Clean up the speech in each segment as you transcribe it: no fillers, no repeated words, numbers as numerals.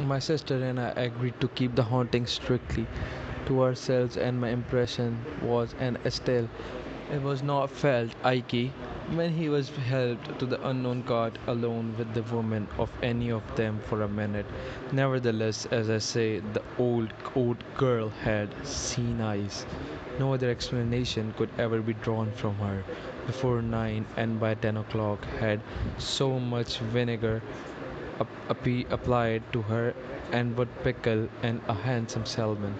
My sister and I agreed to keep the haunting strictly to ourselves, and my impression was an Estelle. It was not felt icky when he was helped to the unknown cart alone with the woman of any of them for a minute. Nevertheless, as I say, the old girl had seen eyes. No other explanation could ever be drawn from her. Before 9 and by 10 o'clock had so much vinegar applied to her and would pickle and a handsome salmon.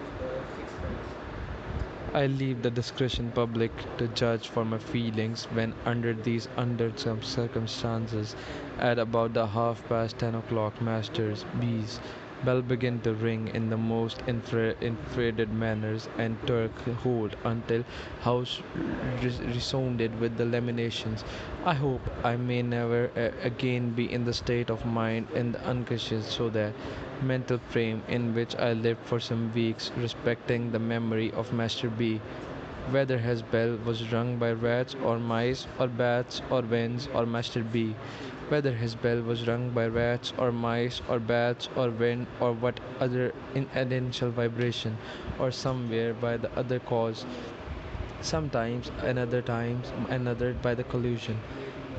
I leave the discretion public to judge for my feelings when under some circumstances at about the half past 10 o'clock master's bees bell began to ring in the most inflated manners and took hold until house resounded with the laminations. I hope I may never again be in the state of mind in the unconscious so that mental frame in which I lived for some weeks respecting the memory of Master B, whether his bell was rung by rats or mice or bats or winds or Master B, whether his bell was rung by rats or mice or bats or wind or what other incidential vibration or somewhere by the other cause, sometimes another times another by the collusion.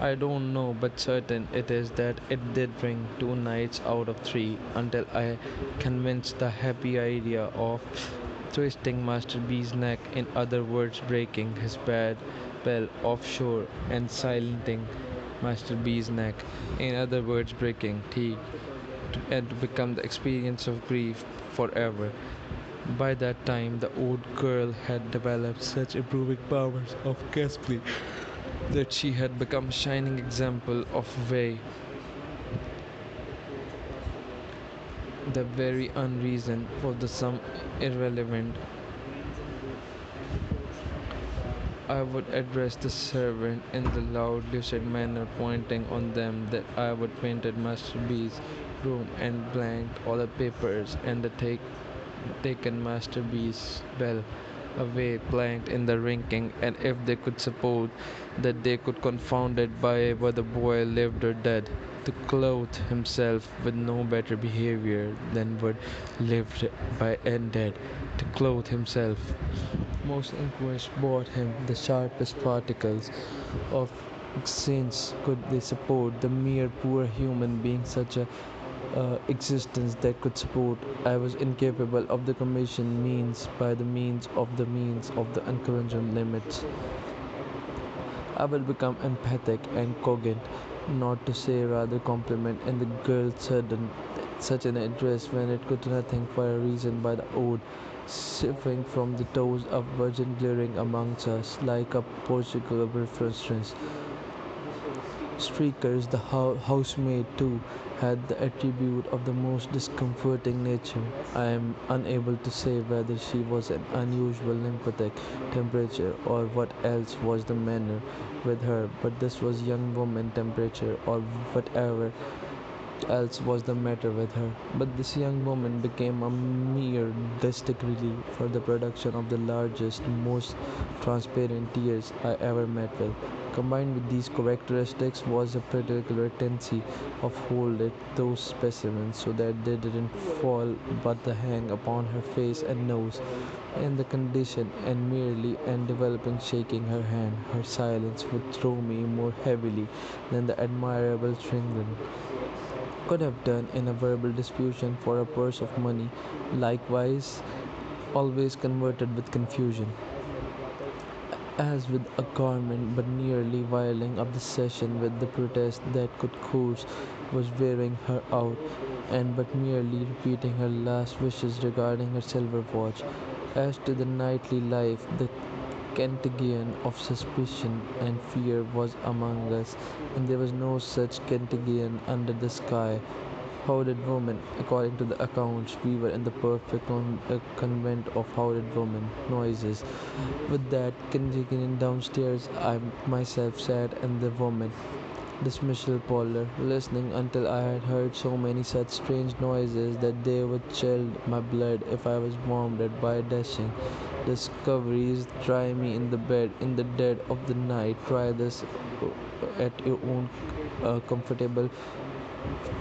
I don't know, but certain it is that it did ring 2 nights out of 3 until I convinced the happy idea of twisting Master B's neck, in other words, breaking his bad bell offshore and silencing Master B's neck, in other words, breaking teeth, and to become the experience of grief forever. By that time, the old girl had developed such improving powers of gasping that she had become a shining example of way, the very unreason for the some irrelevant. I would address the servant in the loud, lucid manner, pointing on them that I would painted Master B's room and blanked all the papers and the taken Master B's bell away blanked in the rinking, and if they could suppose that they could confound it by whether the boy lived or dead, to clothe himself with no better behavior than would lived by and dead, to clothe himself. Most inquest brought him the sharpest particles of sense could they support the mere poor human being such a existence that could support. I was incapable of the commission means by the means of the unconventional limits. I will become emphatic and cogent, not to say rather compliment, in the girl's sudden such an address when it could nothing for a reason by the ode, shivering from the toes of virgin glaring amongst us like a Portugal reference. Streakers, the housemaid, too, had the attribute of the most discomforting nature. I am unable to say whether she was an unusual lymphatic temperature or what else was the matter with her, but this was young woman temperature or whatever else was the matter with her. But this young woman became a mere domestic relief for the production of the largest, most transparent tears I ever met with. Combined with these characteristics was a particular tendency of holding those specimens so that they didn't fall but the hang upon her face and nose. In the condition and merely and developing shaking her hand, her silence would throw me more heavily than the admirable Stringland could have done in a verbal disputation for a purse of money, likewise always converted with confusion, as with a garment, but nearly violating of the session with the protest that could course was wearing her out, and but merely repeating her last wishes regarding her silver watch. As to the nightly life, the contagion of suspicion and fear was among us, and there was no such contagion under the sky. Hooded woman. According to the accounts, we were in the perfect convent of hooded women. Noises. With that contagion downstairs, I myself sat in the woman dismissal parlor, listening until I had heard so many such strange noises that they would chill my blood if I was warmed by dashing discoveries. Try me in the bed in the dead of the night. Try this at your own comfortable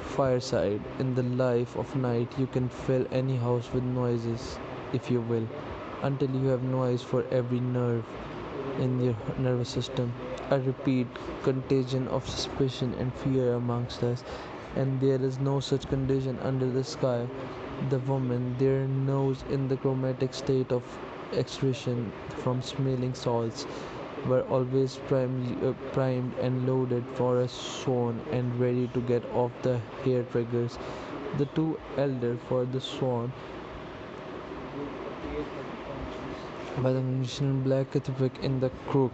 fireside. In the life of night, you can fill any house with noises, if you will, until you have noise for every nerve in your nervous system. I repeat, contagion of suspicion and fear amongst us, and there is no such condition under the sky. The woman, their nose in the chromatic state of excretion from smelling salts, were always primed and loaded for a swan and ready to get off the hair triggers. The two elder for the swan by the magician black Catholic in the crook.